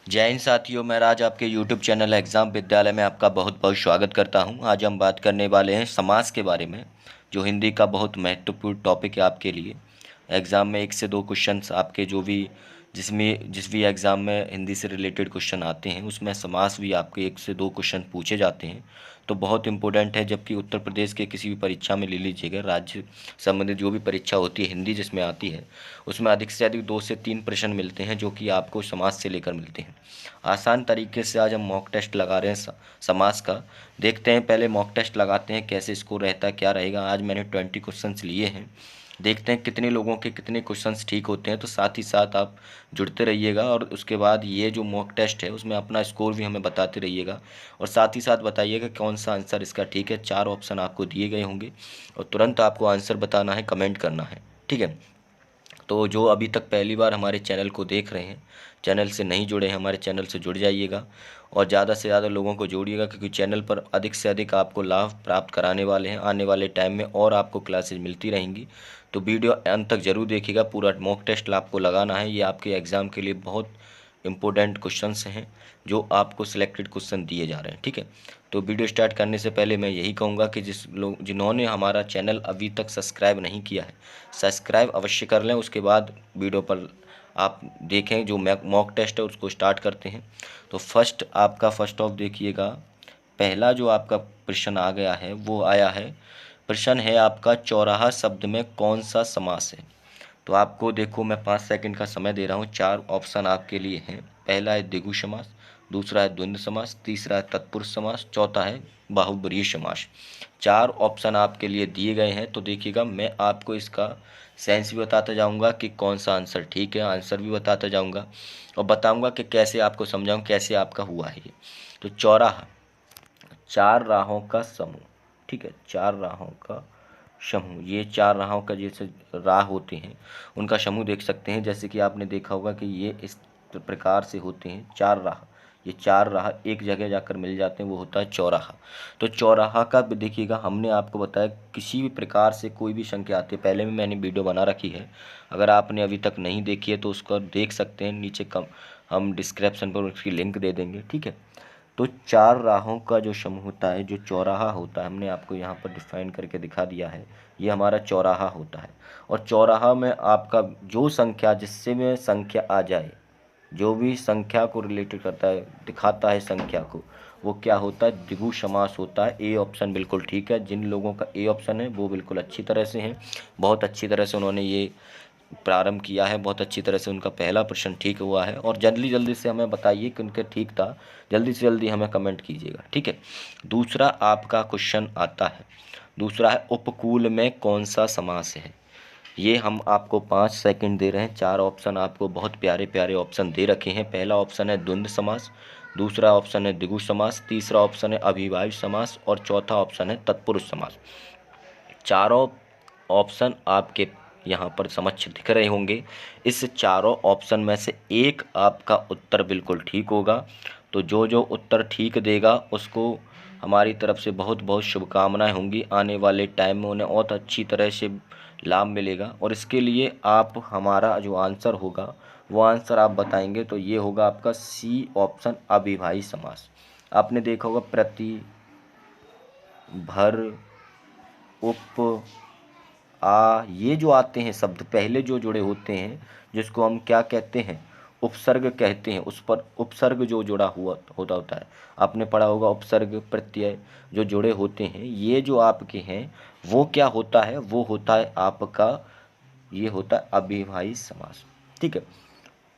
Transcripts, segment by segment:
जय हिंद साथियों, मैं राज आपके YouTube चैनल एग्ज़ाम विद्यालय में आपका बहुत बहुत स्वागत करता हूं। आज हम बात करने वाले हैं समास के बारे में, जो हिंदी का बहुत महत्वपूर्ण टॉपिक है आपके लिए। एग्ज़ाम में 1 से 2 क्वेश्चंस आपके जो भी जिस भी एग्ज़ाम में हिंदी से रिलेटेड क्वेश्चन आते हैं उसमें समास भी आपके 1 से 2 क्वेश्चन पूछे जाते हैं, तो बहुत इंपॉर्टेंट है। जबकि उत्तर प्रदेश के किसी भी परीक्षा में ले लीजिएगा, राज्य संबंधित जो भी परीक्षा होती है हिंदी जिसमें आती है, उसमें अधिक से अधिक 2 से 3 प्रश्न मिलते हैं जो कि आपको समास से लेकर मिलते हैं। आसान तरीके से आज हम मॉक टेस्ट लगा रहे हैं समास का। देखते हैं, पहले मॉक टेस्ट लगाते हैं कैसे स्कोर रहता है, क्या रहेगा। आज मैंने 20 क्वेश्चंस लिए हैं, देखते हैं कितने लोगों के कितने क्वेश्चंस ठीक होते हैं। तो साथ ही साथ आप जुड़ते रहिएगा और उसके बाद ये जो मॉक टेस्ट है उसमें अपना स्कोर भी हमें बताते रहिएगा और साथ ही साथ बताइएगा कौन सा आंसर इसका ठीक है। 4 ऑप्शन आपको दिए गए होंगे और तुरंत आपको आंसर बताना है, कमेंट करना है, ठीक है। तो जो अभी तक पहली बार हमारे चैनल को देख रहे हैं, चैनल से नहीं जुड़े हैं, हमारे चैनल से जुड़ जाइएगा और ज़्यादा से ज़्यादा लोगों को जोड़िएगा, क्योंकि चैनल पर अधिक से अधिक आपको लाभ प्राप्त कराने वाले हैं। आने वाले टाइम में और आपको क्लासेज मिलती रहेंगी, तो वीडियो अंत तक ज़रूर देखिएगा। पूरा मॉक टेस्ट आपको लगाना है, ये आपके एग्ज़ाम के लिए बहुत इंपॉर्टेंट क्वेश्चंस हैं जो आपको सिलेक्टेड क्वेश्चन दिए जा रहे हैं, ठीक है। तो वीडियो स्टार्ट करने से पहले मैं यही कहूँगा कि जिन्होंने हमारा चैनल अभी तक सब्सक्राइब नहीं किया है, सब्सक्राइब अवश्य कर लें। उसके बाद वीडियो पर आप देखें जो मॉक टेस्ट है उसको स्टार्ट करते हैं। तो फर्स्ट ऑफ देखिएगा, पहला जो आपका प्रश्न आ गया है वो आया है, प्रश्न है आपका चौराहा शब्द में कौन सा समास है। तो आपको देखो, मैं 5 सेकंड का समय दे रहा हूँ। 4 ऑप्शन आपके लिए हैं। पहला है द्विगु समास, दूसरा है द्वंद्व समास, तीसरा है तत्पुरुष समास, चौथा है बाहुव्रीहि समास। 4 ऑप्शन आपके लिए दिए गए हैं। तो देखिएगा, मैं आपको इसका सेंस भी बताता जाऊंगा कि कौन सा आंसर ठीक है, आंसर भी बताता जाऊंगा और बताऊंगा कि कैसे आपको समझाऊं, कैसे आपका हुआ है ये। तो चौराहा, 4 राहों का समूह, ठीक है, 4 राहों का समूह। ये 4 राहों का जैसे राह होते हैं उनका समूह देख सकते हैं। जैसे कि आपने देखा होगा कि ये इस प्रकार से होते हैं 4 राह। ये 4 राह एक जगह जाकर मिल जाते हैं, वो होता है चौराहा। तो चौराहा का भी देखिएगा, हमने आपको बताया किसी भी प्रकार से कोई भी संख्या आती है, पहले भी मैंने वीडियो बना रखी है, अगर आपने अभी तक नहीं देखी है तो उसको देख सकते हैं। नीचे कम हम डिस्क्रिप्शन पर उसकी लिंक दे देंगे, ठीक है। तो 4 राहों का जो समूह होता है, जो चौराहा होता है, हमने आपको यहाँ पर डिफाइन करके दिखा दिया है, ये हमारा चौराहा होता है। और चौराहा में आपका जो संख्या, जिससे में संख्या आ जाए, जो भी संख्या को रिलेटेड करता है, दिखाता है संख्या को, वो क्या होता है, द्विगु समास होता है। ए ऑप्शन बिल्कुल ठीक है। जिन लोगों का ए ऑप्शन है वो बिल्कुल अच्छी तरह से हैं, बहुत अच्छी तरह से उन्होंने ये प्रारंभ किया है, बहुत अच्छी तरह से उनका पहला प्रश्न ठीक हुआ है। और जल्दी जल्दी से हमें बताइए कि उनके ठीक था, जल्दी से जल्दी हमें कमेंट कीजिएगा, ठीक है। दूसरा आपका क्वेश्चन आता है, दूसरा है उपकूल में कौन सा समास है। ये हम आपको 5 सेकंड दे रहे हैं। 4 ऑप्शन आपको बहुत प्यारे प्यारे ऑप्शन दे रखे हैं। पहला ऑप्शन है द्वंद्व समास, दूसरा ऑप्शन है द्विगु समास, तीसरा ऑप्शन है अविभाज्य समास और चौथा ऑप्शन है तत्पुरुष समास। चारों ऑप्शन आपके यहाँ पर समक्ष दिख रहे होंगे। इस चारों ऑप्शन में से एक आपका उत्तर बिल्कुल ठीक होगा। तो जो जो उत्तर ठीक देगा उसको हमारी तरफ से बहुत बहुत शुभकामनाएं होंगी। आने वाले टाइम में उन्हें और अच्छी तरह से लाभ मिलेगा। और इसके लिए आप हमारा जो आंसर होगा वो आंसर आप बताएंगे, तो ये होगा आपका सी ऑप्शन, अविभाज्य समास। आपने देखा होगा प्रति, भर, उप, ये जो आते हैं शब्द पहले जो जुड़े होते हैं, जिसको हम क्या कहते हैं, उपसर्ग कहते हैं, उस पर उपसर्ग जो जुड़ा हुआ होता है। आपने पढ़ा होगा उपसर्ग प्रत्यय जो जुड़े होते हैं, ये जो आपके हैं वो क्या होता है, वो होता है आपका, ये होता है अविभाज्य समास, ठीक है।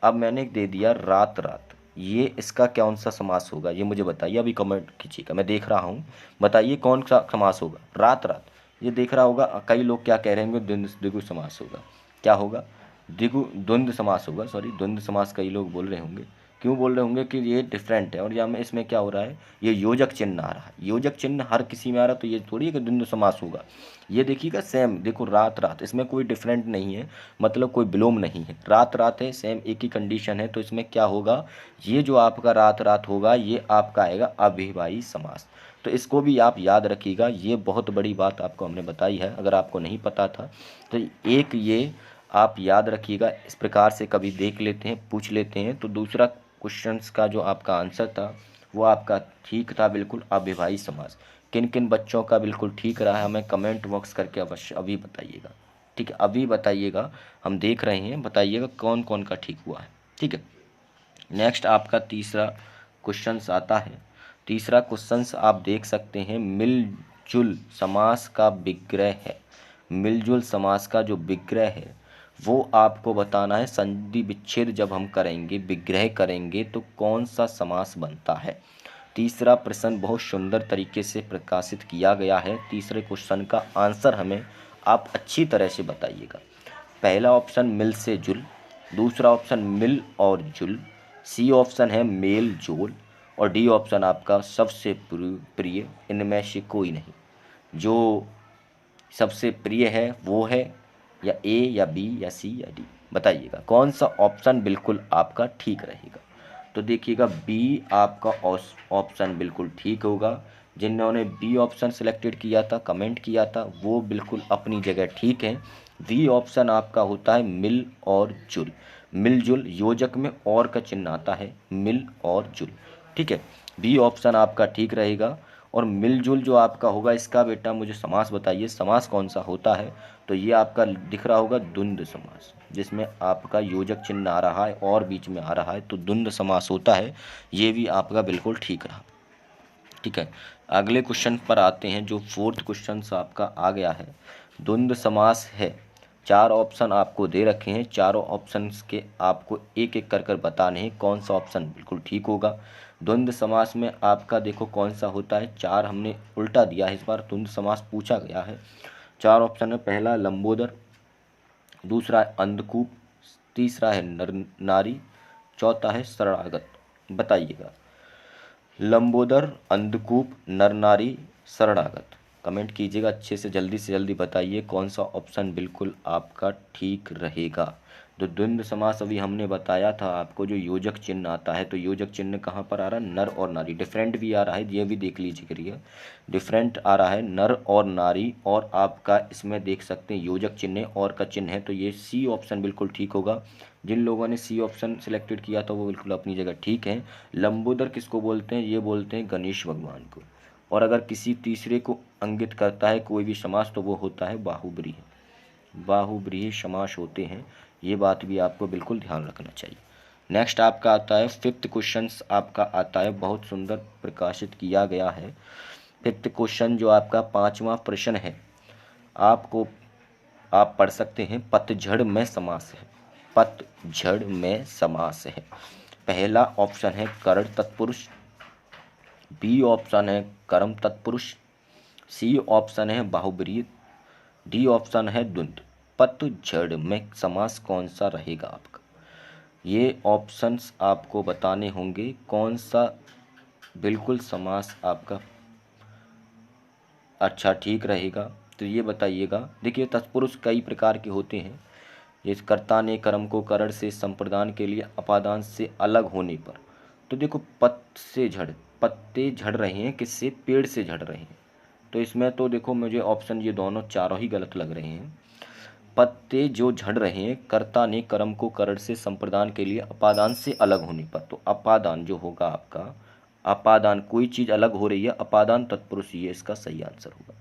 अब मैंने दे दिया रात रात, ये इसका कौन सा समास होगा, ये मुझे बताइए, अभी कमेंट कीजिएगा, मैं देख रहा हूँ। बताइए कौन सा समास होगा, रात रात। ये देख रहा होगा, कई लोग क्या कह रहे होंगे, द्विगु समास होगा। क्या होगा, द्वंद्व समास होगा, सॉरी द्वंद्व समास कई लोग बोल रहे होंगे। क्यों बोल रहे होंगे कि ये डिफरेंट है और यहाँ में इसमें क्या हो रहा है, ये योजक चिन्ह आ रहा है। योजक चिन्ह हर किसी में आ रहा है, तो ये थोड़ी है कि द्वंद्व समास होगा। ये देखिएगा सेम, देखो रात रात, इसमें कोई डिफरेंट नहीं है, मतलब कोई विलोम नहीं है, रात रात है, सेम एक ही कंडीशन है। तो इसमें क्या होगा, ये जो आपका रात रात होगा ये आपका आएगा अविभाज्य समास। तो इसको भी आप याद रखिएगा, ये बहुत बड़ी बात आपको हमने बताई है, अगर आपको नहीं पता था तो एक ये आप याद रखिएगा। इस प्रकार से कभी देख लेते हैं, पूछ लेते हैं। तो दूसरा क्वेश्चंस का जो आपका आंसर था वो आपका ठीक था बिल्कुल, अविभाज्य समास। किन किन बच्चों का बिल्कुल ठीक रहा है हमें कमेंट बॉक्स करके अवश्य अभी बताइएगा। ठीक है, अभी बताइएगा, हम देख रहे हैं, बताइएगा कौन कौन का ठीक हुआ है। ठीक है, नेक्स्ट आपका तीसरा क्वेश्चन आता है। तीसरा क्वेश्चन आप देख सकते हैं, मिलजुल समास का विग्रह है। मिलजुल समास का जो विग्रह है वो आपको बताना है। संधि विच्छेद जब हम करेंगे, विग्रह करेंगे, तो कौन सा समास बनता है। तीसरा प्रश्न बहुत सुंदर तरीके से प्रकाशित किया गया है। तीसरे क्वेश्चन का आंसर हमें आप अच्छी तरह से बताइएगा। पहला ऑप्शन मिल से जुल, दूसरा ऑप्शन मिल और जुल, सी ऑप्शन है मेल जोल, और डी ऑप्शन आपका सबसे प्रिय इनमें से कोई नहीं। जो सबसे प्रिय है वो है या ए या बी या सी या डी, बताइएगा कौन सा ऑप्शन बिल्कुल आपका ठीक रहेगा। तो देखिएगा बी आपका ऑप्शन बिल्कुल ठीक होगा। जिन्होंने बी ऑप्शन सिलेक्टेड किया था, कमेंट किया था, वो बिल्कुल अपनी जगह ठीक है। बी ऑप्शन आपका होता है मिल और जुल। मिलजुल योजक में और का चिन्ह आता है, मिल और जुल। ठीक है, बी ऑप्शन आपका ठीक रहेगा। और मिलजुल जो आपका होगा, इसका बेटा मुझे समास बताइए, समास कौन सा होता है। तो ये आपका दिख रहा होगा द्वंद्व समास, जिसमें आपका योजक चिन्ह आ रहा है और बीच में आ रहा है, तो द्वंद्व समास होता है। ये भी आपका बिल्कुल ठीक रहा। ठीक है, अगले क्वेश्चन पर आते हैं। जो फोर्थ क्वेश्चन आपका आ गया है, द्वंद्व समास है। चार ऑप्शन आपको दे रखे हैं, चारों ऑप्शंस के आपको एक एक कर बताने हैं कौन सा ऑप्शन बिल्कुल ठीक होगा। द्वंद्व समास में आपका देखो कौन सा होता है, चार हमने उल्टा दिया है, इस बार द्वंद्व समास पूछा गया है। चार ऑप्शन है, पहला लंबोदर, दूसरा है अंधकूप, तीसरा है नर नारी, चौथा है शरणागत। बताइएगा लंबोदर, अंधकूप, नर नारी, शरणागत। कमेंट कीजिएगा अच्छे से जल्दी बताइए कौन सा ऑप्शन बिल्कुल आपका ठीक रहेगा। जो द्वंद्व समास अभी हमने बताया था आपको, जो योजक चिन्ह आता है, तो योजक चिन्ह कहाँ पर आ रहा है, नर और नारी। डिफरेंट भी आ रहा है, ये भी देख लीजिए करिए, डिफरेंट आ रहा है नर और नारी, और आपका इसमें देख सकते हैं योजक चिन्ह और का चिन्ह है, तो ये सी ऑप्शन बिल्कुल ठीक होगा। जिन लोगों ने सी ऑप्शन सिलेक्टेड किया था वो बिल्कुल अपनी जगह ठीक है। लंबोदर किसको बोलते हैं, ये बोलते हैं गणेश भगवान को। और अगर किसी तीसरे को इंगित करता है कोई भी समास, तो वो होता है बाहुव्रीहि। बाहुव्रीहि समास होते हैं, ये बात भी आपको बिल्कुल ध्यान रखना चाहिए। नेक्स्ट आपका आता है फिफ्थ क्वेश्चन, आपका आता है, बहुत सुंदर प्रकाशित किया गया है। फिफ्थ क्वेश्चन जो आपका पांचवा प्रश्न है, आपको आप पढ़ सकते हैं, पतझड़ में समास है। पतझड़ में समास है। पहला ऑप्शन है करण तत्पुरुष, बी ऑप्शन है कर्म तत्पुरुष, सी ऑप्शन है बाहुव्रीहि, डी ऑप्शन है द्वंद्व। पतझड़ में समास कौन सा रहेगा आपका, ये ऑप्शंस आपको बताने होंगे कौन सा बिल्कुल समास आपका अच्छा ठीक रहेगा। तो ये बताइएगा। देखिए तत्पुरुष कई प्रकार के होते हैं, जैसे कर्ता ने कर्म को करण से संप्रदान के लिए अपादान से अलग होने पर। तो देखो पत से झड़, पत्ते झड़ रहे हैं, किससे, पेड़ से झड़ रहे हैं। तो इसमें तो देखो मुझे ऑप्शन ये दोनों चारों ही गलत लग रहे हैं। पत्ते जो झड़ रहे हैं, कर्ता ने कर्म को करण से संप्रदान के लिए अपादान से अलग होने पर, तो अपादान जो होगा आपका, अपादान कोई चीज़ अलग हो रही है, अपादान तत्पुरुष, ये इसका सही आंसर होगा।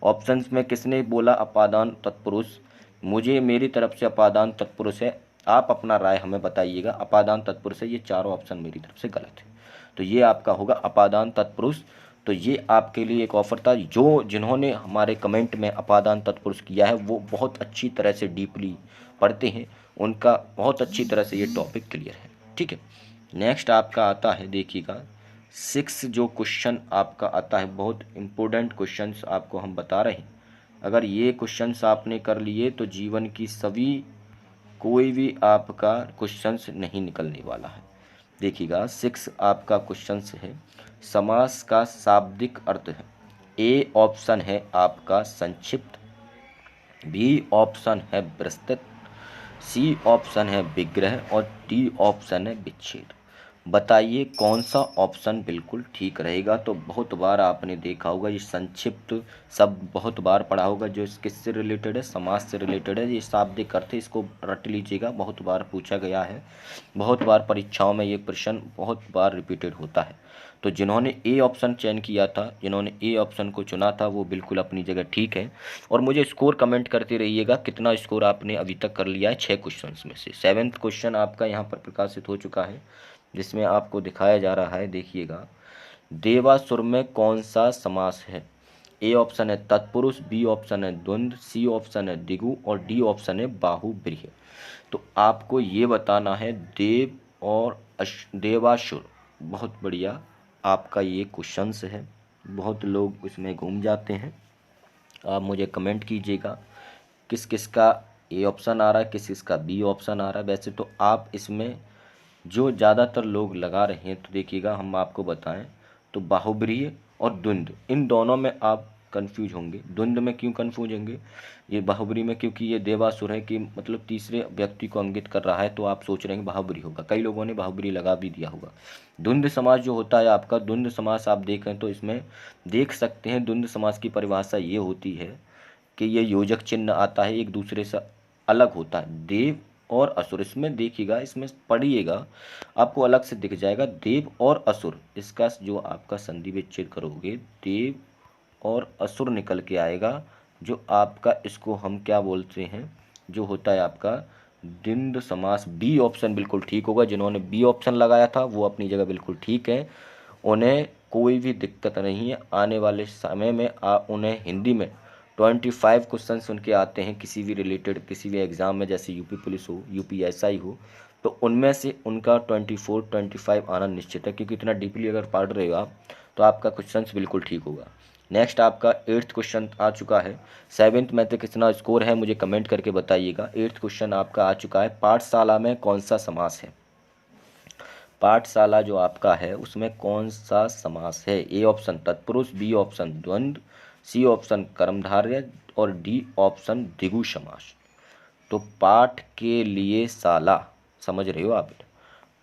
ऑप्शंस में किसने बोला अपादान तत्पुरुष, मुझे मेरी तरफ से अपादान तत्पुरुष है, आप अपना राय हमें बताइएगा। अपादान तत्पुरुष है, ये चारों ऑप्शन मेरी तरफ से गलत है, तो ये आपका होगा अपादान तत्पुरुष। तो ये आपके लिए एक ऑफर था, जो जिन्होंने हमारे कमेंट में अपादान तत्पुरुष किया है वो बहुत अच्छी तरह से डीपली पढ़ते हैं, उनका बहुत अच्छी तरह से ये टॉपिक क्लियर है। ठीक है, नेक्स्ट आपका आता है, देखिएगा सिक्स जो क्वेश्चन आपका आता है, बहुत इम्पोर्टेंट क्वेश्चंस आपको हम बता रहे हैं। अगर ये क्वेश्चंस आपने कर लिए तो जीवन की सभी कोई भी आपका क्वेश्चंस नहीं निकलने वाला है। देखिएगा सिक्स आपका क्वेश्चंस है, समास का शाब्दिक अर्थ है। ए ऑप्शन है आपका संक्षिप्त, बी ऑप्शन है विस्तृत, सी ऑप्शन है विग्रह, और डी ऑप्शन है विच्छेद। बताइए कौन सा ऑप्शन बिल्कुल ठीक रहेगा। तो बहुत बार आपने देखा होगा, ये संक्षिप्त शब्द बहुत बार पढ़ा होगा, जो किससे रिलेटेड है, समाज से रिलेटेड है। ये शाब्दिक अर्थ है, इसको रट लीजिएगा, बहुत बार पूछा गया है, बहुत बार परीक्षाओं में ये प्रश्न बहुत बार रिपीटेड होता है। तो जिन्होंने ए ऑप्शन चयन किया था, जिन्होंने ए ऑप्शन को चुना था, वो बिल्कुल अपनी जगह ठीक है। और मुझे स्कोर कमेंट करते रहिएगा, कितना स्कोर आपने अभी तक कर लिया है 6 क्वेश्चंस में से। 7वां क्वेश्चन आपका यहाँ पर प्रकाशित हो चुका है, जिसमें आपको दिखाया जा रहा है, देखिएगा। देवासुर में कौन सा समास है? ए ऑप्शन है तत्पुरुष, बी ऑप्शन है द्वंद्व, सी ऑप्शन है दिगु और डी ऑप्शन है बाहुव्रीहि। तो आपको ये बताना है देव और देवासुर। बहुत बढ़िया आपका ये क्वेश्चंस है, बहुत लोग इसमें घूम जाते हैं। आप मुझे कमेंट कीजिएगा किस किस का ए ऑप्शन आ रहा है, किस किस का बी ऑप्शन आ रहा है। वैसे तो आप इसमें जो ज़्यादातर लोग लगा रहे हैं, तो देखिएगा हम आपको बताएं तो बाहुव्रीहि और द्वंद्व, इन दोनों में आप कंफ्यूज होंगे। द्वंद्व में क्यों कंफ्यूज होंगे, ये बाहुव्रीहि में, क्योंकि ये देवासुर है कि मतलब तीसरे व्यक्ति को इंगित कर रहा है, तो आप सोच रहे हैं बाहुव्रीहि होगा, कई लोगों ने बाहुव्रीहि लगा भी दिया होगा। द्वंद्व समास जो होता है आपका, द्वंद्व समास आप देखें तो इसमें देख सकते हैं, द्वंद्व समास की परिभाषा ये होती है कि ये योजक चिन्ह आता है, एक दूसरे से अलग होता है। देव और असुर, इसमें देखिएगा, इसमें पढ़िएगा, आपको अलग से दिख जाएगा देव और असुर। इसका जो आपका संधि विच्छेद करोगे, देव और असुर निकल के आएगा, जो आपका इसको हम क्या बोलते हैं, जो होता है आपका द्वंद्व समास। बी ऑप्शन बिल्कुल ठीक होगा, जिन्होंने बी ऑप्शन लगाया था वो अपनी जगह बिल्कुल ठीक है, उन्हें कोई भी दिक्कत नहीं है। आने वाले समय में उन्हें हिंदी में 25 क्वेश्चन उनके आते हैं, किसी भी रिलेटेड, किसी भी एग्ज़ाम में, जैसे यूपी पुलिस हो, यूपीएसआई हो, तो उनमें से उनका 24-25 आना निश्चित है, क्योंकि इतना डीपली अगर पढ़ रहे हो आप, तो आपका क्वेश्चन बिल्कुल ठीक होगा। नेक्स्ट आपका 8th क्वेश्चन आ चुका है। 7th में तो कितना स्कोर है मुझे कमेंट करके बताइएगा। 8th क्वेश्चन आपका आ चुका है, पाठशाला में कौन सा समास है? पाठशाला जो आपका है उसमें कौन सा समास है? ए ऑप्शन तत्पुरुष, बी ऑप्शन द्वंद्व, सी ऑप्शन कर्मधारय और डी ऑप्शन द्विगु समास। तो पाठ के लिए शाला, समझ रहे हो आप बेटा,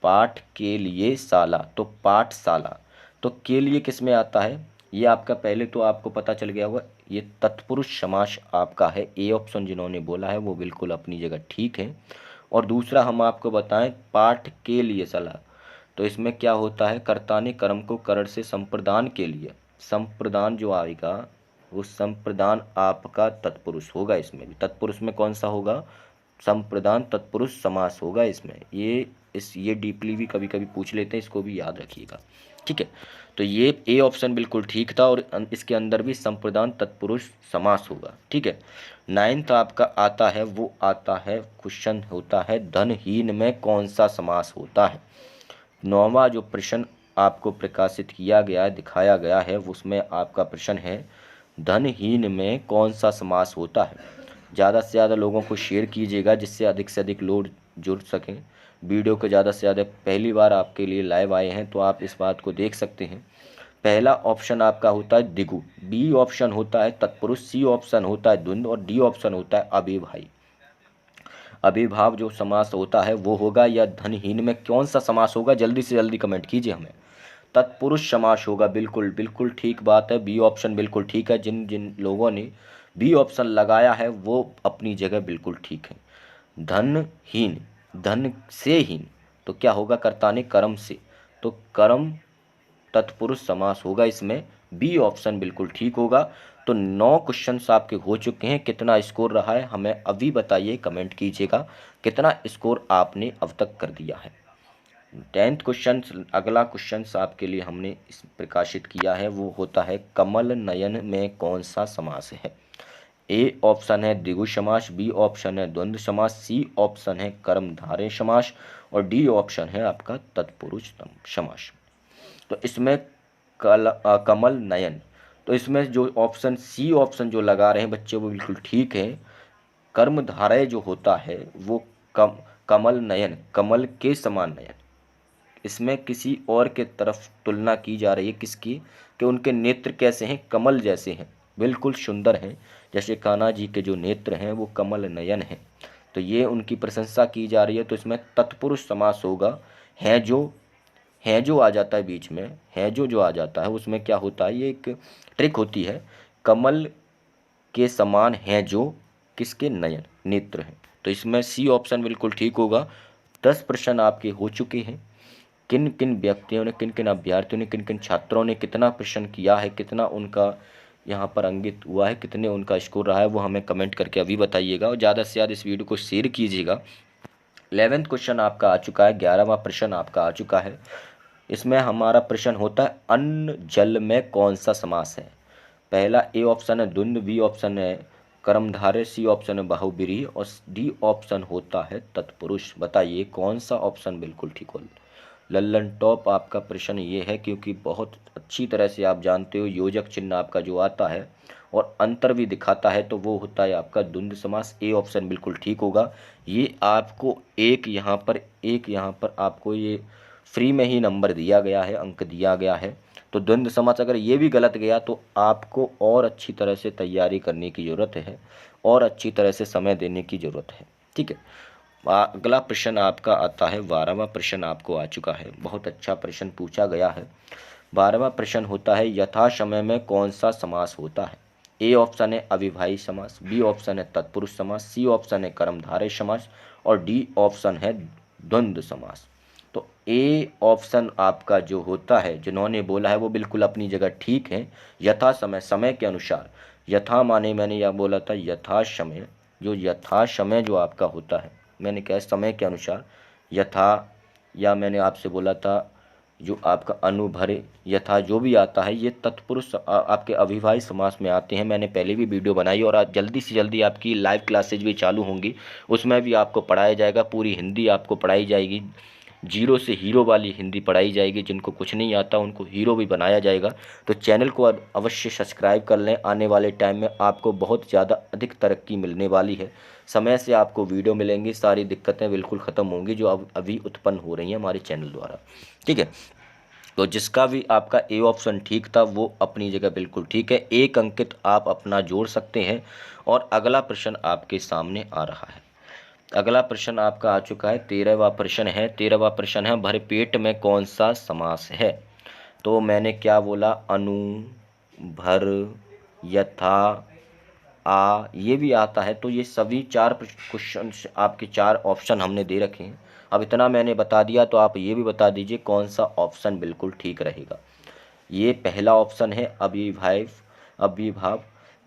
पाठ के लिए शाला, तो पाठशाला, तो के लिए किस में आता है? ये आपका पहले तो आपको पता चल गया होगा, ये तत्पुरुष समास आपका है। ए ऑप्शन जिन्होंने बोला है वो बिल्कुल अपनी जगह ठीक है। और दूसरा हम आपको बताएं, पाठ के लिए शाला, तो इसमें क्या होता है, कर्ता ने कर्म को करण से संप्रदान के लिए, संप्रदान जो आएगा वो संप्रदान आपका तत्पुरुष होगा। इसमें भी तत्पुरुष में कौन सा होगा? संप्रदान तत्पुरुष समास होगा इसमें। ये डीपली भी कभी कभी पूछ लेते हैं, इसको भी याद रखिएगा, ठीक है। तो ये ए ऑप्शन बिल्कुल ठीक था, और इसके अंदर भी संप्रदान तत्पुरुष समास होगा, ठीक है। 9th आपका आता है, वो आता है क्वेश्चन होता है, धनहीन में कौन सा समास होता है? 9वां जो प्रश्न आपको प्रकाशित किया गया है, दिखाया गया है, उसमें आपका प्रश्न है धनहीन में कौन सा समास होता है? ज़्यादा से ज़्यादा लोगों को शेयर कीजिएगा, जिससे अधिक से अधिक लोग जुड़ सकें वीडियो को ज़्यादा से ज़्यादा। पहली बार आपके लिए लाइव आए हैं तो आप इस बात को देख सकते हैं। पहला ऑप्शन आपका होता है दिगु, बी ऑप्शन होता है तत्पुरुष, सी ऑप्शन होता है द्वंद्व और डी ऑप्शन होता है अभिभाई। अभिभाव जो समास होता है वो होगा, या धनहीन में कौन सा समास होगा? जल्दी से जल्दी कमेंट कीजिए हमें। तत्पुरुष समास होगा, बिल्कुल बिल्कुल ठीक बात है, बी ऑप्शन बिल्कुल ठीक है। जिन जिन लोगों ने बी ऑप्शन लगाया है वो अपनी जगह बिल्कुल ठीक है। धनहीन, धन से हीन, तो क्या होगा? कर्ता ने कर्म से, तो कर्म तत्पुरुष समास होगा इसमें, बी ऑप्शन बिल्कुल ठीक होगा। तो 9 क्वेश्चंस आपके हो चुके हैं। कितना स्कोर रहा है हमें अभी बताइए, कमेंट कीजिएगा कितना स्कोर आपने अब तक कर दिया है। 10th क्वेश्चन, अगला क्वेश्चन आपके लिए हमने इस प्रकाशित किया है, वो होता है कमल नयन में कौन सा समास है? ए ऑप्शन है द्विगु समास, बी ऑप्शन है द्वंद्व समास, सी ऑप्शन है कर्मधारय समास और डी ऑप्शन है आपका तत्पुरुष समास। तो इसमें कमल नयन, तो इसमें जो ऑप्शन सी ऑप्शन जो लगा रहे हैं बच्चे वो बिल्कुल ठीक है। कर्मधारय जो होता है वो कमल नयन, कमल के समान नयन, इसमें किसी और के तरफ तुलना की जा रही है, किसकी? कि उनके नेत्र कैसे हैं? कमल जैसे हैं, बिल्कुल सुंदर हैं, जैसे कान्हा जी के जो नेत्र हैं वो कमल नयन हैं। तो ये उनकी प्रशंसा की जा रही है। तो इसमें तत्पुरुष समास होगा, हैं जो है जो आ जाता है बीच में, है जो आ जाता है उसमें क्या होता है, ये एक ट्रिक होती है। कमल के समान है जो किसके नयन नेत्र हैं। तो इसमें सी ऑप्शन बिल्कुल ठीक होगा। 10 प्रश्न आपके हो चुके हैं। किन किन व्यक्तियों ने, किन किन अभ्यर्थियों ने, किन किन छात्रों ने कितना प्रश्न किया है, कितना उनका यहाँ पर अंकित हुआ है, कितने उनका स्कोर रहा है, वो हमें कमेंट करके अभी बताइएगा और ज़्यादा से ज़्यादा इस वीडियो को शेयर कीजिएगा। 11th क्वेश्चन आपका आ चुका है, 11वां प्रश्न आपका आ चुका है। इसमें हमारा प्रश्न होता है अन्न जल में कौन सा समास है। पहला ए ऑप्शन है द्वंद्व, बी ऑप्शन है कर्मधारय, सी ऑप्शन है बहुब्रीहि और डी ऑप्शन होता है तत्पुरुष। बताइए कौन सा ऑप्शन बिल्कुल ठीक हो। लल्लन टॉप आपका प्रश्न ये है, क्योंकि बहुत अच्छी तरह से आप जानते हो योजक चिन्ह आपका जो आता है और अंतर भी दिखाता है, तो वो होता है आपका द्वंद्व समास। ए ऑप्शन बिल्कुल ठीक होगा। ये आपको एक यहाँ पर आपको ये फ्री में ही नंबर दिया गया है, अंक दिया गया है। तो द्वंद्व समास अगर ये भी गलत गया तो आपको और अच्छी तरह से तैयारी करने की ज़रूरत है और अच्छी तरह से समय देने की ज़रूरत है। ठीक है, अगला प्रश्न आपका आता है, 12वां प्रश्न आपको आ चुका है। बहुत अच्छा प्रश्न पूछा गया है। 12वां प्रश्न होता है यथा समय में कौन सा समास होता है। ए ऑप्शन है अविभाज्य समास, बी ऑप्शन है तत्पुरुष समास, सी ऑप्शन है कर्मधारय समास और डी ऑप्शन है द्वंद्व समास। तो ए ऑप्शन आपका जो होता है, जिन्होंने बोला है वो बिल्कुल अपनी जगह ठीक है। यथा समय, समय के अनुसार, यथा माने मैंने यह बोला था यथा समय, जो यथा समय जो आपका होता है, मैंने कहा समय के अनुसार यथा, या मैंने आपसे बोला था जो आपका अनुभरे, यथा जो भी आता है ये तत्पुरुष आपके अविभाज्य समास में आते हैं। मैंने पहले भी वीडियो बनाई और आज जल्दी से जल्दी आपकी लाइव क्लासेज भी चालू होंगी, उसमें भी आपको पढ़ाया जाएगा। पूरी हिंदी आपको पढ़ाई जाएगी, जीरो से हीरो वाली हिंदी पढ़ाई जाएगी। जिनको कुछ नहीं आता उनको हीरो भी बनाया जाएगा। तो चैनल को अवश्य सब्सक्राइब कर लें। आने वाले टाइम में आपको बहुत ज़्यादा अधिक तरक्की मिलने वाली है। समय से आपको वीडियो मिलेंगी, सारी दिक्कतें बिल्कुल ख़त्म होंगी जो अब अभी उत्पन्न हो रही हैं हमारे चैनल द्वारा। ठीक है, तो जिसका भी आपका ए ऑप्शन ठीक था वो अपनी जगह बिल्कुल ठीक है। एक अंकित आप अपना जोड़ सकते हैं। और अगला प्रश्न आपके सामने आ रहा है। अगला प्रश्न आपका आ चुका है, 13वां प्रश्न है। 13वां प्रश्न है भरे पेट में कौन सा समास है। तो मैंने क्या बोला, अनु, भर, यथा, आ, ये भी आता है। तो ये सभी 4 क्वेश्चन आपके 4 ऑप्शन हमने दे रखे हैं। अब इतना मैंने बता दिया तो आप ये भी बता दीजिए कौन सा ऑप्शन बिल्कुल ठीक रहेगा। ये पहला ऑप्शन है अविभाव,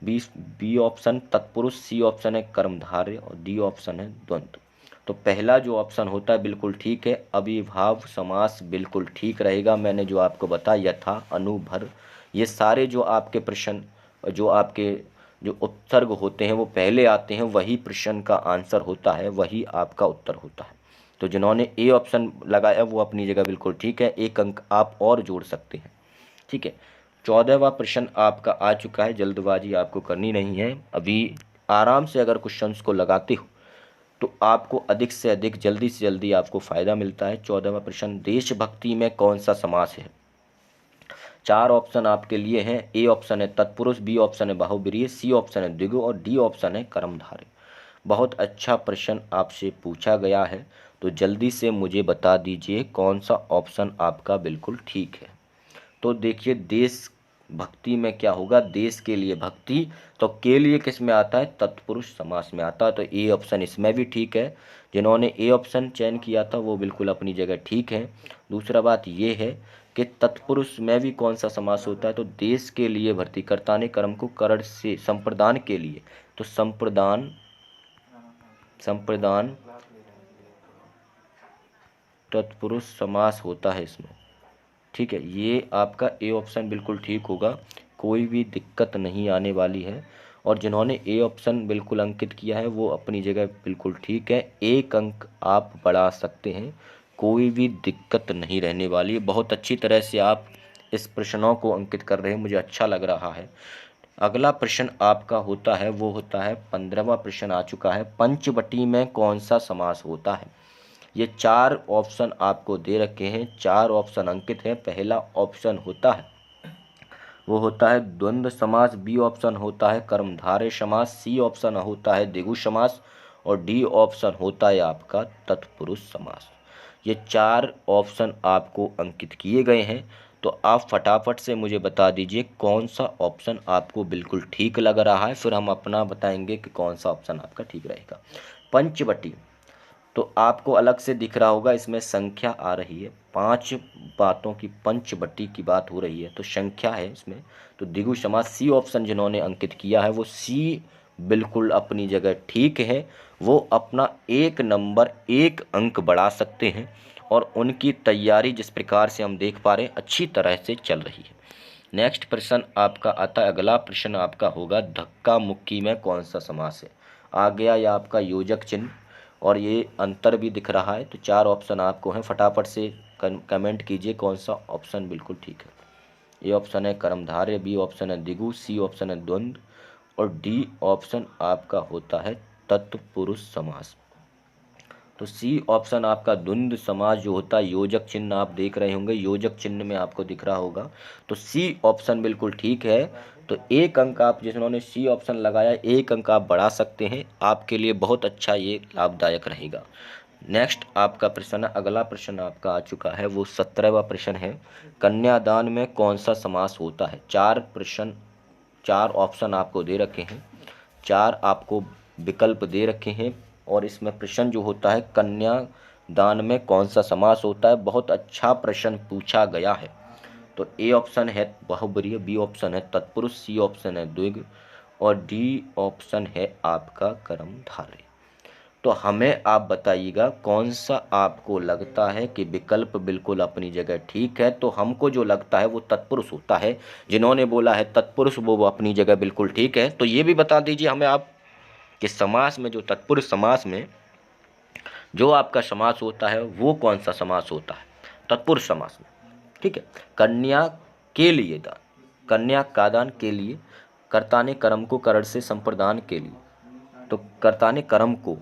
बी ऑप्शन तत्पुरुष, सी ऑप्शन है कर्मधारय और डी ऑप्शन है द्वंद्व। तो पहला जो ऑप्शन होता है बिल्कुल ठीक है, अविभाव समास बिल्कुल ठीक रहेगा। मैंने जो आपको बताया यथा, अनु, भर, ये सारे जो आपके प्रश्न, जो आपके जो उपसर्ग होते हैं वो पहले आते हैं, वही प्रश्न का आंसर होता है, वही आपका उत्तर होता है। तो जिन्होंने ए ऑप्शन लगाया वो अपनी जगह बिल्कुल ठीक है, एक अंक आप और जोड़ सकते हैं। ठीक है, 14वां प्रश्न आपका आ चुका है। जल्दबाजी आपको करनी नहीं है, अभी आराम से अगर क्वेश्चंस को लगाते हो तो आपको अधिक से अधिक जल्दी से जल्दी आपको फ़ायदा मिलता है। 14वां प्रश्न, देशभक्ति में कौन सा समास है। 4 ऑप्शन आपके लिए हैं। ए ऑप्शन है तत्पुरुष, बी ऑप्शन है बहुब्रीहि, सी ऑप्शन है द्विगु और डी ऑप्शन है कर्मधारय। बहुत अच्छा प्रश्न आपसे पूछा गया है, तो जल्दी से मुझे बता दीजिए कौन सा ऑप्शन आपका बिल्कुल ठीक है। तो देखिए, देश भक्ति में क्या होगा, देश के लिए भक्ति, तो के लिए किस में आता है, तत्पुरुष समास में आता है। तो ए ऑप्शन इसमें भी ठीक है। जिन्होंने ए ऑप्शन चयन किया था वो बिल्कुल अपनी जगह ठीक है। दूसरा बात ये है कि तत्पुरुष में भी कौन सा समास होता है, तो देश के लिए भर्तीकर्ता ने कर्म को करण से संप्रदान के लिए, तो संप्रदान तत्पुरुष समास होता है इसमें। ठीक है, ये आपका ए ऑप्शन बिल्कुल ठीक होगा, कोई भी दिक्कत नहीं आने वाली है। और जिन्होंने ए ऑप्शन बिल्कुल अंकित किया है वो अपनी जगह बिल्कुल ठीक है, एक अंक आप बढ़ा सकते हैं, कोई भी दिक्कत नहीं रहने वाली। बहुत अच्छी तरह से आप इस प्रश्नों को अंकित कर रहे हैं, मुझे अच्छा लग रहा है। अगला प्रश्न आपका होता है, वो होता है 15वां प्रश्न आ चुका है, पंचवटी में कौन सा समास होता है। ये 4 ऑप्शन आपको दे रखे हैं, 4 ऑप्शन अंकित हैं। पहला ऑप्शन होता है वो होता है द्वंद्व समास, बी ऑप्शन होता है कर्मधारय समास, सी ऑप्शन होता है द्विगु समास और डी ऑप्शन होता है आपका तत्पुरुष समास। ये 4 ऑप्शन आपको अंकित किए गए हैं, तो आप फटाफट से मुझे बता दीजिए कौन सा ऑप्शन आपको बिल्कुल ठीक लग रहा है, फिर हम अपना बताएंगे कि कौन सा ऑप्शन आपका ठीक रहेगा। पंचवटी, तो आपको अलग से दिख रहा होगा, इसमें संख्या आ रही है, 5 बातों की पंचवटी की बात हो रही है, तो संख्या है इसमें। तो द्विगु समास सी ऑप्शन जिन्होंने अंकित किया है वो सी बिल्कुल अपनी जगह ठीक है। वो अपना 1 नंबर 1 अंक बढ़ा सकते हैं और उनकी तैयारी जिस प्रकार से हम देख पा रहे हैं अच्छी तरह से चल रही है। नेक्स्ट प्रश्न आपका आता है, अगला प्रश्न आपका होगा धक्का मुक्की में कौन सा समास है। आ गया या आपका योजक चिन्ह और ये अंतर भी दिख रहा है। तो 4 ऑप्शन आपको हैं, फटाफट से कमेंट कीजिए कौन सा ऑप्शन बिल्कुल ठीक है। ए ऑप्शन है कर्मधारय, बी ऑप्शन है द्विगु, सी ऑप्शन है द्वंद्व और डी ऑप्शन आपका होता है तत्पुरुष समास। तो सी ऑप्शन आपका द्वंद्व समास जो होता है, योजक चिन्ह आप देख रहे होंगे, योजक चिन्ह में आपको दिख रहा होगा, तो सी ऑप्शन बिल्कुल ठीक है। तो 1 अंक आप जिन्होंने सी ऑप्शन लगाया 1 अंक आप बढ़ा सकते हैं, आपके लिए बहुत अच्छा ये लाभदायक रहेगा। नेक्स्ट आपका प्रश्न, अगला प्रश्न आपका आ चुका है, वो 17वां प्रश्न है, कन्यादान में कौन सा समास होता है। 4 प्रश्न, 4 ऑप्शन आपको दे रखे हैं, 4 आपको विकल्प दे रखे हैं और इसमें प्रश्न जो होता है कन्यादान में कौन सा समास होता है, बहुत अच्छा प्रश्न पूछा गया है। तो ए ऑप्शन है बहुब्रीहि, बी ऑप्शन है तत्पुरुष, सी ऑप्शन है द्विगु और डी ऑप्शन है आपका कर्मधारय। तो हमें आप बताइएगा कौन सा आपको लगता है कि विकल्प बिल्कुल अपनी जगह ठीक है। तो हमको जो लगता है वो तत्पुरुष होता है, जिन्होंने बोला है तत्पुरुष वो अपनी जगह बिल्कुल ठीक है। तो ये भी बता दीजिए हमें आप कि समास में जो तत्पुरुष समास में जो आपका समास होता है वो कौन सा समास होता है तत्पुरुष समास में। ठीक है, कन्या के लिए दान, कन्या का दान के लिए, कर्ता ने कर्म को करण से संप्रदान के लिए, तो कर्ता ने कर्म को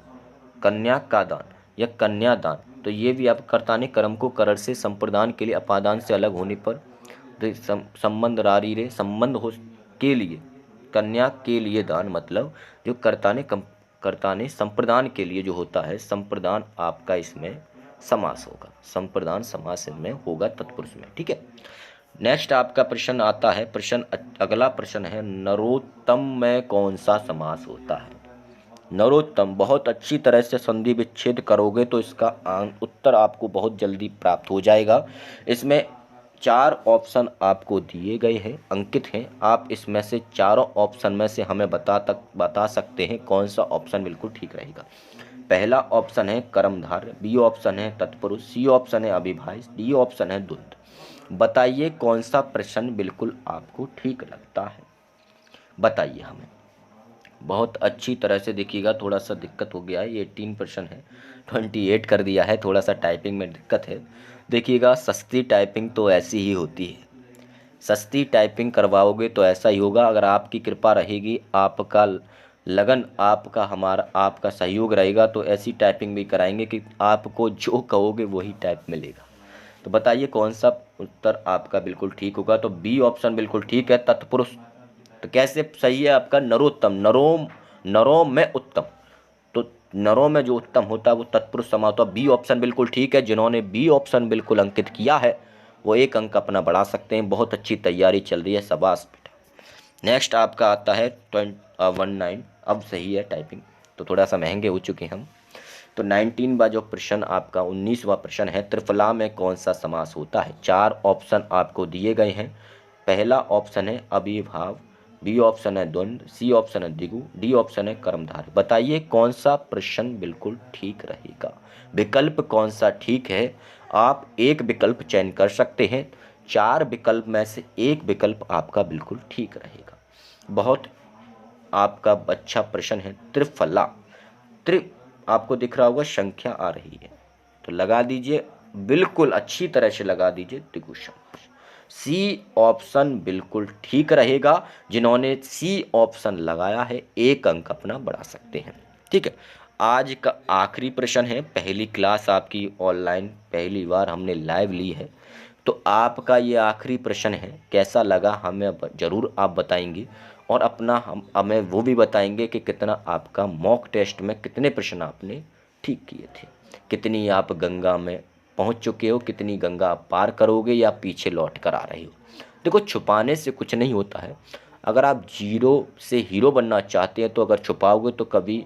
कन्या का दान या कन्यादान, तो ये भी आप कर्ता ने कर्म को करण से संप्रदान के लिए अपादान से अलग होने पर संबंध रारी रे संबंध हो के लिए, कन्या के लिए दान मतलब जो कर्ता ने संप्रदान के लिए जो होता है, संप्रदान आपका इसमें समास होगा, संप्रदान समास में होगा तत्पुरुष में। ठीक है, नेक्स्ट आपका प्रश्न आता है, प्रश्न अगला प्रश्न है नरोत्तम में कौन सा समास होता है। नरोत्तम, बहुत अच्छी तरह से संधि विच्छेद करोगे तो इसका उत्तर आपको बहुत जल्दी प्राप्त हो जाएगा। इसमें 4 ऑप्शन आपको दिए गए हैं, अंकित हैं, आप इसमें से चारों ऑप्शन में से हमें बता सकते हैं कौन सा ऑप्शन बिल्कुल ठीक रहेगा। पहला ऑप्शन है कर्मधारय, बी ऑप्शन है तत्पुरुष, सी ऑप्शन है अविभाज्य, डी ऑप्शन है द्वंद्व। बताइए कौन सा प्रश्न बिल्कुल आपको ठीक लगता है, बताइए हमें। बहुत अच्छी तरह से देखिएगा, थोड़ा सा दिक्कत हो गया है, ये 18% है, 28 कर दिया है, थोड़ा सा टाइपिंग में दिक्कत है। देखिएगा सस्ती टाइपिंग तो ऐसी ही होती है, सस्ती टाइपिंग करवाओगे तो ऐसा ही होगा। अगर आपकी कृपा रहेगी, आपका लगन, आपका सहयोग रहेगा तो ऐसी टाइपिंग भी कराएंगे कि आपको जो कहोगे वही टाइप मिलेगा। तो बताइए कौन सा उत्तर आपका बिल्कुल ठीक होगा। तो बी ऑप्शन बिल्कुल ठीक है, तत्पुरुष। तो कैसे सही है आपका, नरोत्तम, नरों में उत्तम, तो नरों में जो उत्तम होता है वो तत्पुरुष समास होता है। बी ऑप्शन बिल्कुल ठीक है, जिन्होंने बी ऑप्शन बिल्कुल अंकित किया है वो 1 अंक अपना बढ़ा सकते हैं, बहुत अच्छी तैयारी चल रही है, शाबाश बेटा। नेक्स्ट आपका आता है 19, अब सही है टाइपिंग, तो थोड़ा सा महंगे हो चुके हम। तो 19वां जो प्रश्न आपका 19वां प्रश्न है, त्रिफला में कौन सा समास होता है। 4 ऑप्शन आपको दिए गए हैं, पहला ऑप्शन है अविभाव, बी ऑप्शन है द्वंद्व, सी ऑप्शन है द्विगु, डी ऑप्शन है कर्मधारय। बताइए कौन सा प्रश्न बिल्कुल ठीक रहेगा, विकल्प कौन सा ठीक है। आप एक विकल्प चयन कर सकते हैं, 4 विकल्प में से एक विकल्प आपका बिल्कुल ठीक रहेगा। बहुत आपका अच्छा प्रश्न है, त्रिफला, आपको दिख रहा होगा संख्या आ रही है तो लगा दीजिए, बिल्कुल अच्छी तरह से लगा दीजिए द्विगु समास। सी ऑप्शन बिल्कुल ठीक रहेगा, जिन्होंने सी ऑप्शन लगाया है 1 अंक अपना बढ़ा सकते हैं। ठीक है, आज का आखिरी प्रश्न है, पहली क्लास आपकी ऑनलाइन पहली बार हमने लाइव ली है, तो आपका ये आखिरी प्रश्न है, कैसा लगा हमें ज़रूर आप बताएंगे और अपना हमें वो भी बताएंगे कि कितना आपका मॉक टेस्ट में कितने प्रश्न आपने ठीक किए थे, कितनी आप गंगा में पहुंच चुके हो, कितनी गंगा आप पार करोगे या पीछे लौट कर आ रहे हो। देखो, छुपाने से कुछ नहीं होता है। अगर आप जीरो से हीरो बनना चाहते हैं तो अगर छुपाओगे तो कभी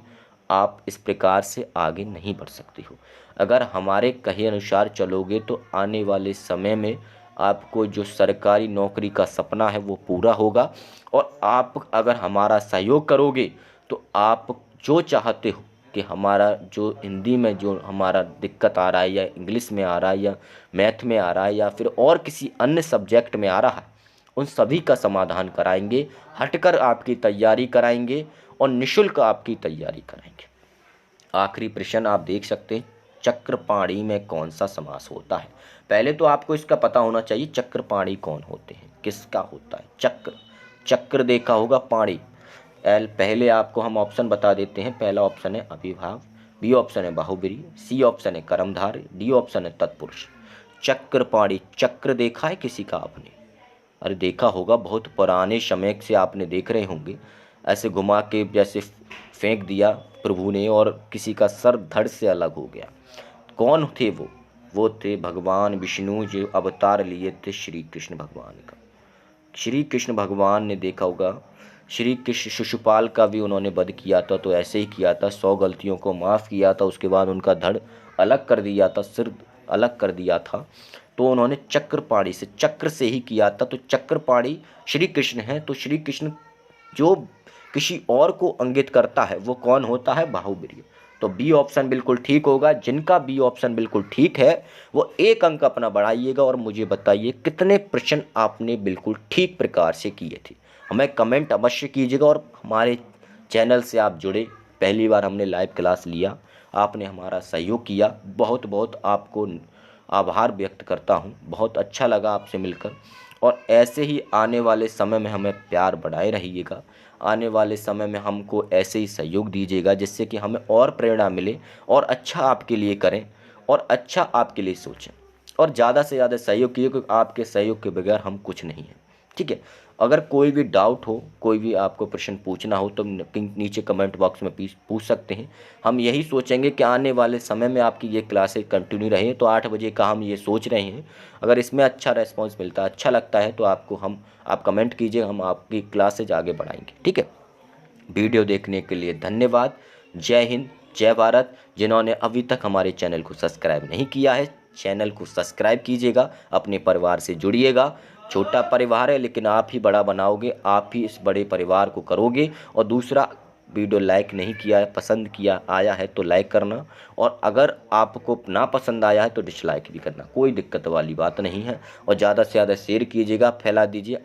आप इस प्रकार से आगे नहीं बढ़ सकते हो। अगर हमारे कहे अनुसार चलोगे तो आने वाले समय में आपको जो सरकारी नौकरी का सपना है वो पूरा होगा। और आप अगर हमारा सहयोग करोगे तो आप जो चाहते हो कि हमारा जो हिंदी में जो हमारा दिक्कत आ रहा है या इंग्लिश में आ रहा है या मैथ में आ रहा है या फिर और किसी अन्य सब्जेक्ट में आ रहा है, उन सभी का समाधान कराएंगे, हटकर आपकी तैयारी कराएंगे और निःशुल्क आपकी तैयारी कराएंगे। आखिरी प्रश्न आप देख सकते हैं, चक्रपाणी में कौन सा समास होता है। पहले तो आपको इसका पता होना चाहिए चक्रपाणी कौन होते हैं, किसका होता है चक्र। चक्र देखा होगा, पाणी। एल पहले आपको हम ऑप्शन बता देते हैं। पहला ऑप्शन है अभिभाव, बी ऑप्शन है बाहुबली, सी ऑप्शन है कर्मधारय, डी ऑप्शन है तत्पुरुष। चक्रपाणी, चक्र देखा है किसी का आपने? अरे देखा होगा, बहुत पुराने समय से आपने देख रहे होंगे। ऐसे घुमा के जैसे फेंक दिया प्रभु ने और किसी का सर धड़ से अलग हो गया। कौन थे वो थे भगवान विष्णु, जो अवतार लिए थे श्री कृष्ण भगवान का। श्री कृष्ण भगवान ने देखा होगा, श्री कृष्ण शिशुपाल का भी उन्होंने वध किया था, तो ऐसे ही किया था, 100 गलतियों को माफ़ किया था, उसके बाद उनका धड़ अलग कर दिया था, सिर अलग कर दिया था। तो उन्होंने चक्रपाणी से, चक्र से ही किया था। तो चक्रपाणी श्री कृष्ण है। तो श्री कृष्ण जो किसी और को इंगित करता है वो कौन होता है? बाहुबली। तो बी ऑप्शन बिल्कुल ठीक होगा। जिनका बी ऑप्शन बिल्कुल ठीक है वो एक अंक अपना बढ़ाइएगा और मुझे बताइए कितने प्रश्न आपने बिल्कुल ठीक प्रकार से किए थे। हमें कमेंट अवश्य कीजिएगा और हमारे चैनल से आप जुड़े, पहली बार हमने लाइव क्लास लिया, आपने हमारा सहयोग किया, बहुत बहुत आपको आभार व्यक्त करता हूँ। बहुत अच्छा लगा आपसे मिलकर और ऐसे ही आने वाले समय में हमें प्यार बढ़ाए रहिएगा। आने वाले समय में हमको ऐसे ही सहयोग दीजिएगा जिससे कि हमें और प्रेरणा मिले और अच्छा आपके लिए करें और अच्छा आपके लिए सोचें और ज़्यादा से ज़्यादा सहयोग कीजिए, क्योंकि आपके सहयोग के बगैर हम कुछ नहीं हैं। ठीक है। अगर कोई भी डाउट हो, कोई भी आपको प्रश्न पूछना हो तो नीचे कमेंट बॉक्स में पूछ सकते हैं। हम यही सोचेंगे कि आने वाले समय में आपकी ये क्लासेज कंटिन्यू रहे। तो 8 बजे का हम ये सोच रहे हैं। अगर इसमें अच्छा रेस्पॉन्स मिलता है, अच्छा लगता है तो आप कमेंट कीजिए, हम आपकी क्लासेज आगे बढ़ाएंगे। ठीक है। वीडियो देखने के लिए धन्यवाद। जय हिंद, जय भारत। जिन्होंने अभी तक हमारे चैनल को सब्सक्राइब नहीं किया है, चैनल को सब्सक्राइब कीजिएगा, अपने परिवार से जुड़िएगा। छोटा परिवार है लेकिन आप ही बड़ा बनाओगे, आप ही इस बड़े परिवार को करोगे। और दूसरा, वीडियो लाइक नहीं किया है, पसंद किया आया है तो लाइक करना, और अगर आपको ना पसंद आया है तो डिसलाइक भी करना, कोई दिक्कत वाली बात नहीं है। और ज़्यादा से ज़्यादा शेयर कीजिएगा, फैला दीजिए।